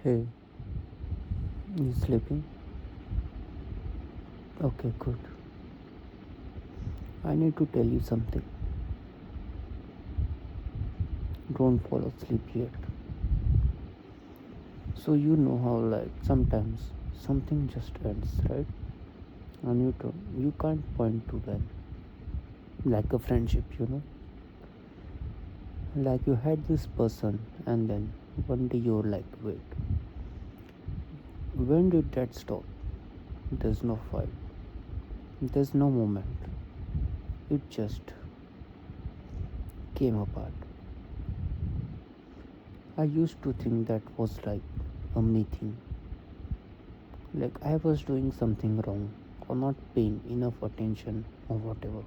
Hey, you sleeping? Okay, good. I need to tell you something. Don't fall asleep yet. So you know how sometimes something just ends, right? On you you can't point to when. Like a friendship. Like you had this person and then one day you're like, wait, when did that stop? There's no fight. There's no moment. It just came apart. I used to think that was like a me thing. Like I was doing something wrong or not paying enough attention or whatever.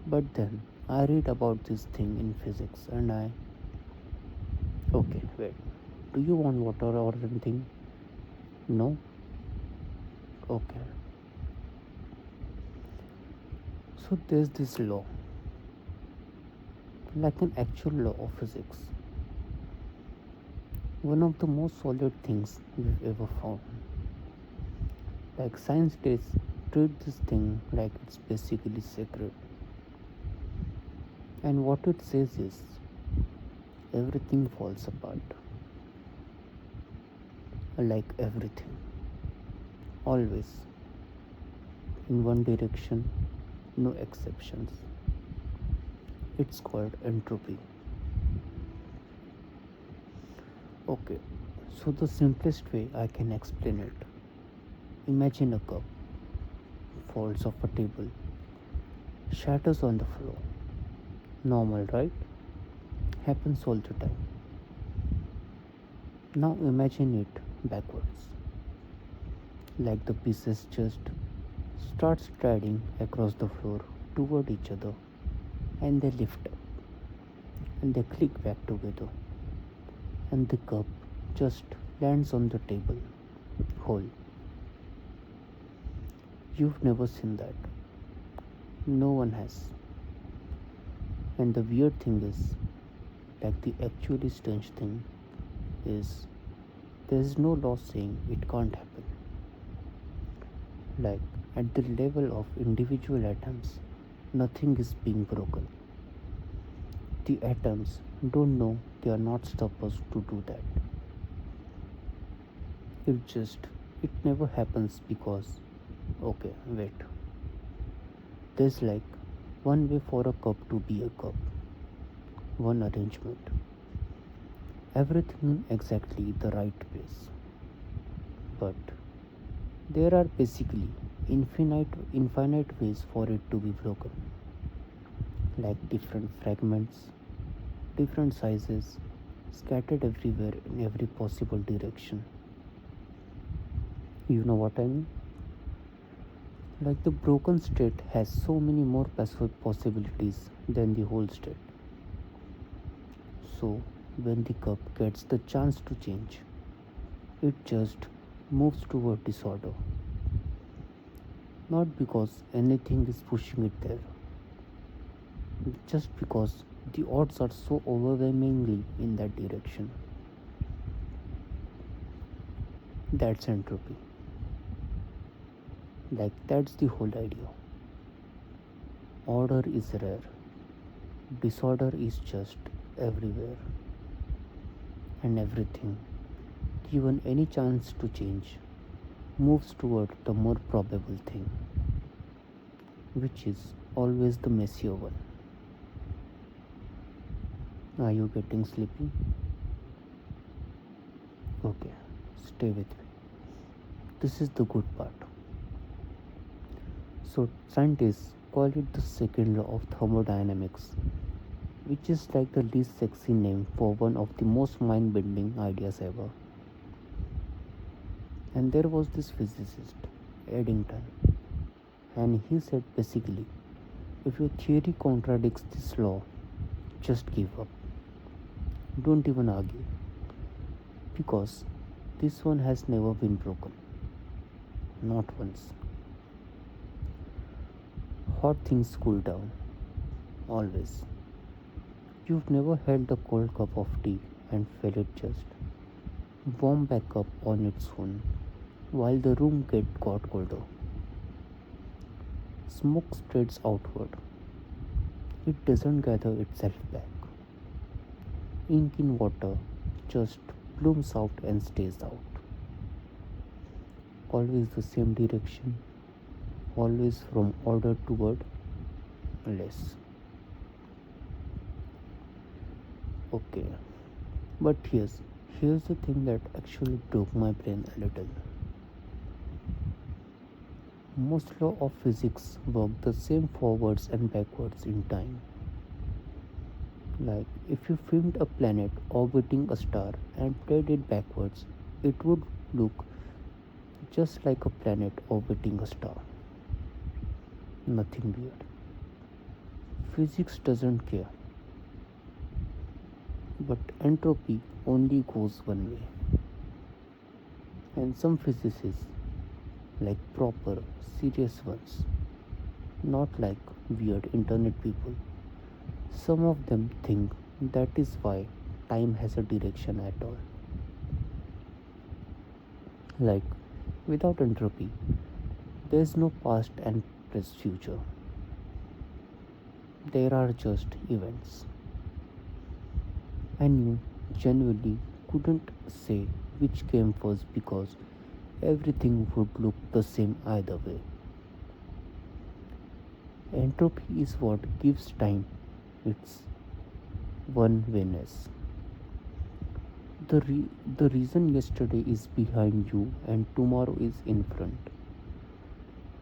But then I read about this thing in physics and okay, wait. Do you want water or anything? No? Okay. So there's this law, like an actual law of physics. One of the most solid things we've ever found. Like science treat this thing like it's basically sacred. And what it says is everything falls apart. Like everything. Always. In one direction, no exceptions. It's called entropy. Okay, so the simplest way I can explain it, imagine a cup falls off a table, shatters on the floor. Normal, right? Happens all the time. Now imagine it backwards, like the pieces just start striding across the floor toward each other and they lift up and they click back together and the cup just lands on the table whole. You've never seen that. No one has. And the weird thing is, like the actually strange thing is, there is no law saying it can't happen. Like at the level of individual atoms, nothing is being broken. The atoms don't know they are not supposed to do that. It just, it never happens because, okay, wait. There's like one way for a cup to be a cup, one arrangement. Everything in exactly the right place. But there are basically infinite ways for it to be broken. Like different fragments, different sizes, scattered everywhere in every possible direction. You know what I mean? Like the broken state has so many more possibilities than the whole state. So when the cup gets the chance to change, it just moves toward disorder. Not because anything is pushing it there, just because the odds are so overwhelmingly in that direction. That's entropy. Like, that's the whole idea. Order is rare, disorder is just everywhere, and everything, given any chance to change, moves toward the more probable thing, which is always the messier one. Are you getting sleepy? Okay, stay with me. This is the good part. So, scientists call it the second law of thermodynamics, which is like the least sexy name for one of the most mind bending ideas ever. And there was this physicist, Eddington, and he said basically, if your theory contradicts this law, just give up. Don't even argue, because this one has never been broken. Not once. Hot things cool down. Always. You've never held a cold cup of tea and felt it just. warm back up on its own while the room got colder. Smoke spreads outward. It doesn't gather itself back. Ink in water just blooms out and stays out. Always the same direction, always from order toward less. Okay, but here's the thing that actually broke my brain a little. Most law of physics work the same forwards and backwards in time. Like if you filmed a planet orbiting a star and played it backwards, it would look just like a planet orbiting a star. Nothing weird. Physics doesn't care, but entropy only goes one way. And some physicists, like proper, serious ones, not like weird internet people, some of them think that is why time has a direction at all. Like, without entropy, there is no past and future. There are just events. And you genuinely couldn't say which came first because everything would look the same either way. Entropy is what gives time its one wayness. The reason yesterday is behind you and tomorrow is in front.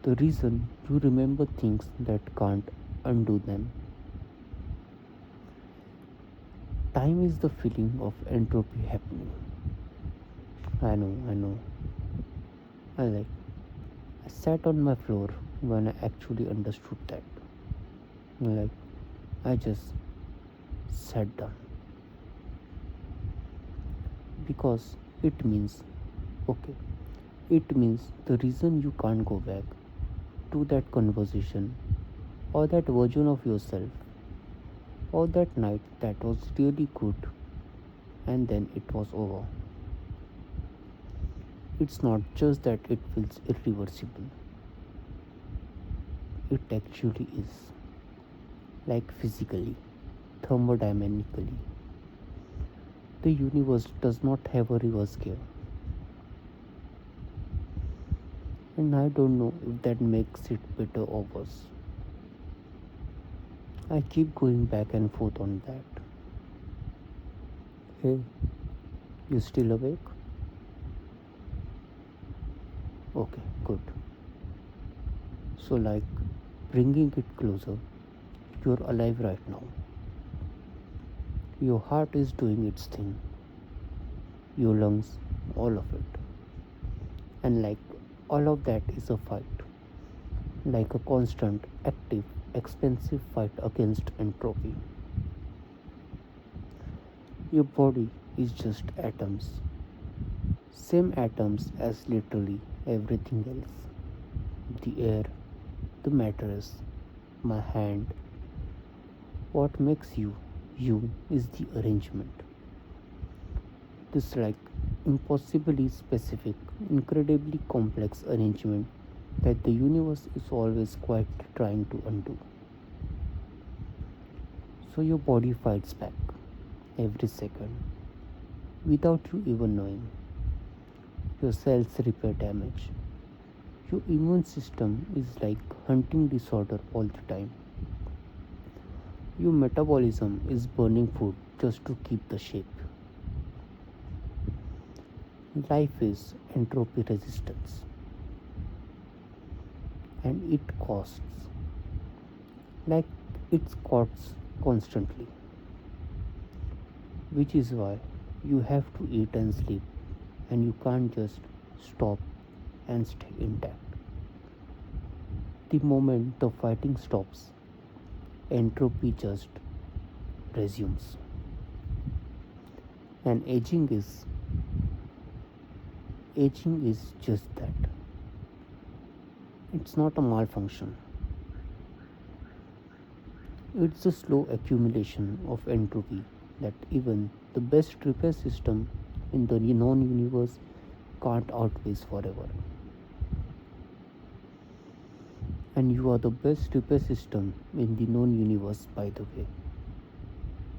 The reason you remember things that can't undo them. Time is the feeling of entropy happening. I know. I like. I sat on my floor when I actually understood that. Like, I just sat down. Because it means, okay, it means the reason you can't go back to that conversation or that version of yourself or that night that was really good and then it was over. It's not just that it feels irreversible, it actually is. Like physically, thermodynamically. The universe does not have a reverse gear. And I don't know if that makes it better or worse. I keep going back and forth on that. Hey, you still awake? Okay, good. So, like, bringing it closer, you're alive right now. Your heart is doing its thing, your lungs, all of it. And, like, all of that is a fight, like a constant, active, expensive fight against entropy. Your body is just atoms, same atoms as literally everything else. The air, the mattress, my hand. What makes you you is the arrangement. This like impossibly specific, incredibly complex arrangement that the universe is always quite trying to undo. So your body fights back every second without you even knowing. Your cells repair damage. Your immune system is like hunting disorder all the time. Your metabolism is burning food just to keep the shape. Life is entropy resistance and it costs. Like it costs constantly. Which is why you have to eat and sleep and you can't just stop and stay intact. The moment the fighting stops, entropy just resumes. And aging is just that. It's not a malfunction. It's a slow accumulation of entropy that even the best repair system in the known universe can't outpace forever. And you are the best repair system in the known universe, by the way.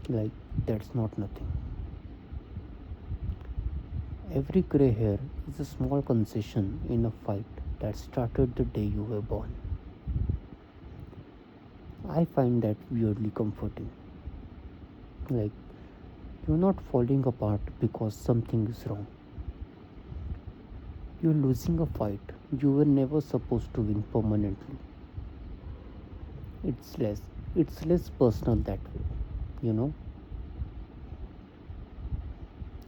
Like, that's not nothing. Every grey hair is a small concession in a fight that started the day you were born. I find that weirdly comforting. Like, you're not falling apart because something is wrong. You're losing a fight you were never supposed to win permanently. It's less it's less personal that way, you know?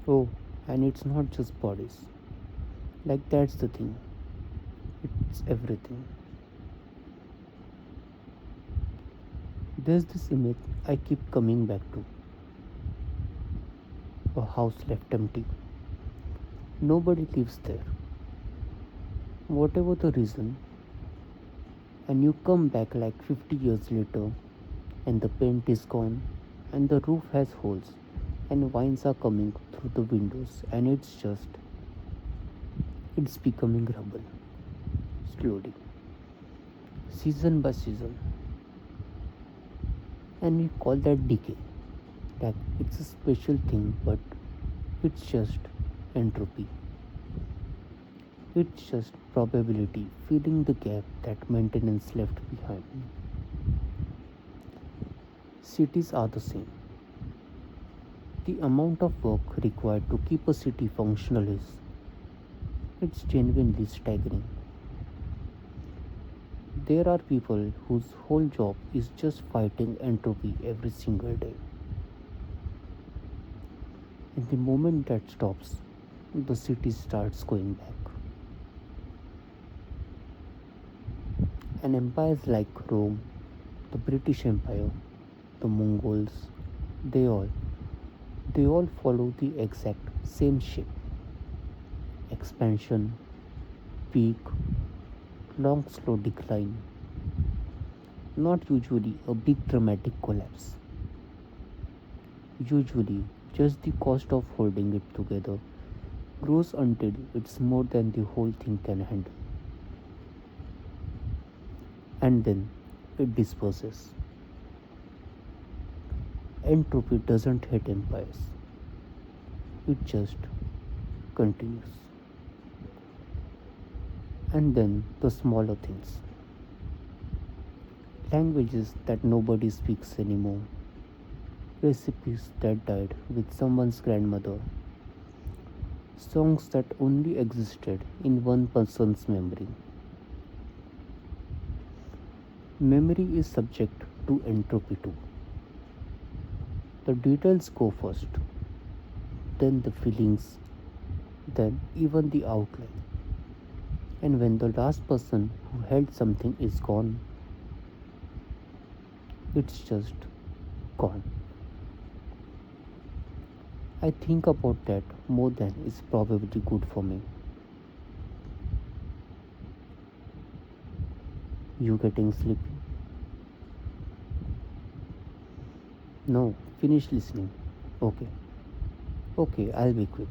Oh, and it's not just bodies. Like that's the thing. It's everything. There's this image I keep coming back to. A house left empty. Nobody lives there. Whatever the reason, and you come back like 50 years later and the paint is gone and the roof has holes and vines are coming through the windows and it's becoming rubble slowly, season by season, and we call that decay. Like it's a special thing, but it's just entropy. It's just probability filling the gap that maintenance left behind. Cities are the same. The amount of work required to keep a city functional is it's genuinely staggering. There are people whose whole job is just fighting entropy every single day. And the moment that stops, the city starts going back. And empires like Rome, the British Empire, the Mongols, they all they all follow the exact same shape. Expansion, peak, long slow decline. Not usually a big dramatic collapse. Usually just the cost of holding it together grows until it's more than the whole thing can handle. And then it disperses. Entropy doesn't hate empires, it just continues. And then the smaller things, languages that nobody speaks anymore, recipes that died with someone's grandmother, songs that only existed in one person's memory. Memory is subject to entropy too. The details go first, then the feelings, then even the outline. And when the last person who held something is gone, it's just gone. I think about that more than is probably good for me. You getting sleepy? No, finish listening. Okay. Okay, I'll be quick.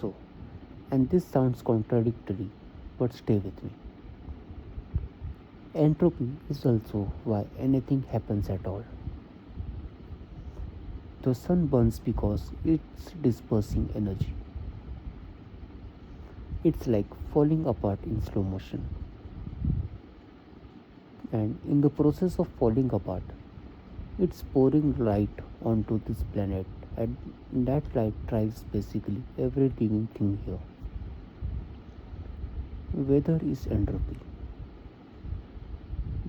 So, and this sounds contradictory, but stay with me. Entropy is also why anything happens at all. The sun burns because it's dispersing energy. It's like falling apart in slow motion. And in the process of falling apart, it's pouring light onto this planet, and that light drives basically every living thing here. Weather is entropy.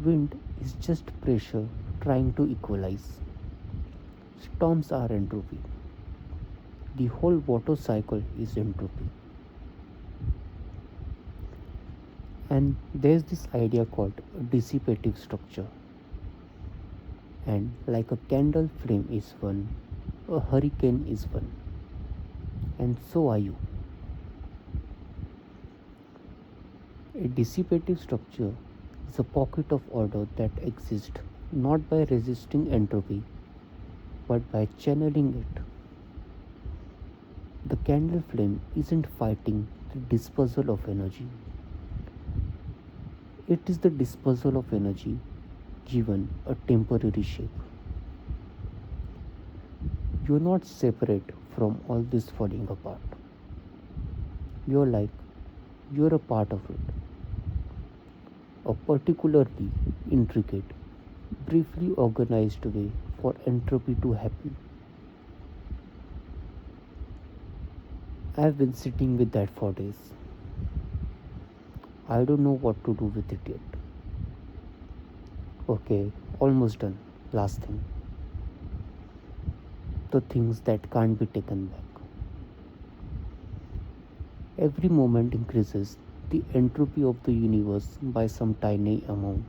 Wind is just pressure trying to equalize. Storms are entropy. The whole water cycle is entropy. And there's this idea called dissipative structure. And like a candle flame is one, a hurricane is one, and so are you. A dissipative structure is a pocket of order that exists not by resisting entropy but by channeling it. candle flame isn't fighting the dispersal of energy, it is the dispersal of energy given a temporary shape. You're not separate from all this falling apart. You're like, you're a part of it, a particularly intricate, briefly organized way for entropy to happen. I've been sitting with that for days. I don't know what to do with it yet. Okay, almost done. Last thing. The things that can't be taken back. Every moment increases the entropy of the universe by some tiny amount.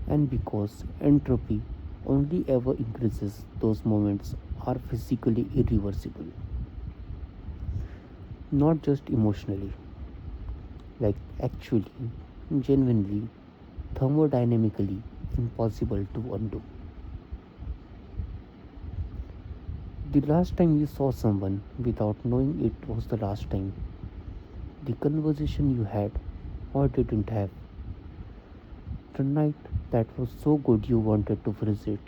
And because entropy only ever increases, those moments are physically irreversible. Not just emotionally, like actually, genuinely, thermodynamically impossible to undo. The last time you saw someone without knowing it was the last time, the conversation you had or didn't have, the night that was so good you wanted to freeze it.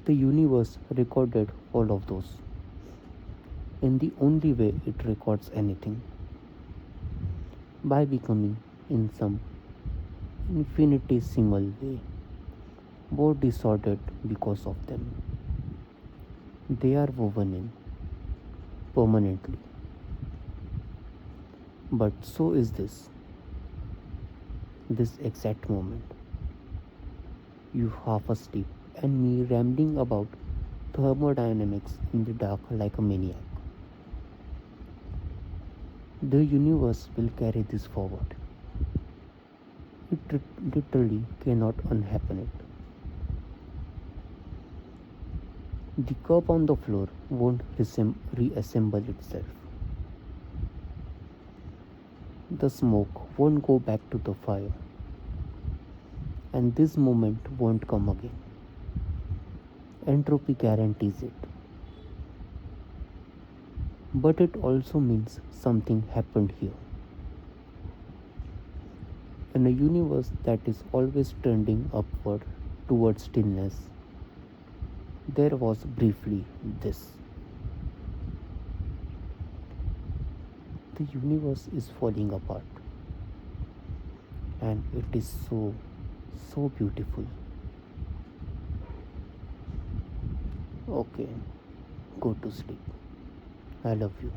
The universe recorded all of those in the only way it records anything, by becoming, in some infinitesimal way, more disordered because of them. They are woven in permanently. But so is this exact moment. You half asleep and me rambling about thermodynamics in the dark like a maniac. The universe will carry this forward. It literally cannot unhappen it. The cup on the floor won't reassemble itself. The smoke won't go back to the fire. And this moment won't come again. Entropy guarantees it. But it also means something happened here. In a universe that is always trending upward towards stillness, there was briefly this. The universe is falling apart, and it is so beautiful. Okay, go to sleep. I love you.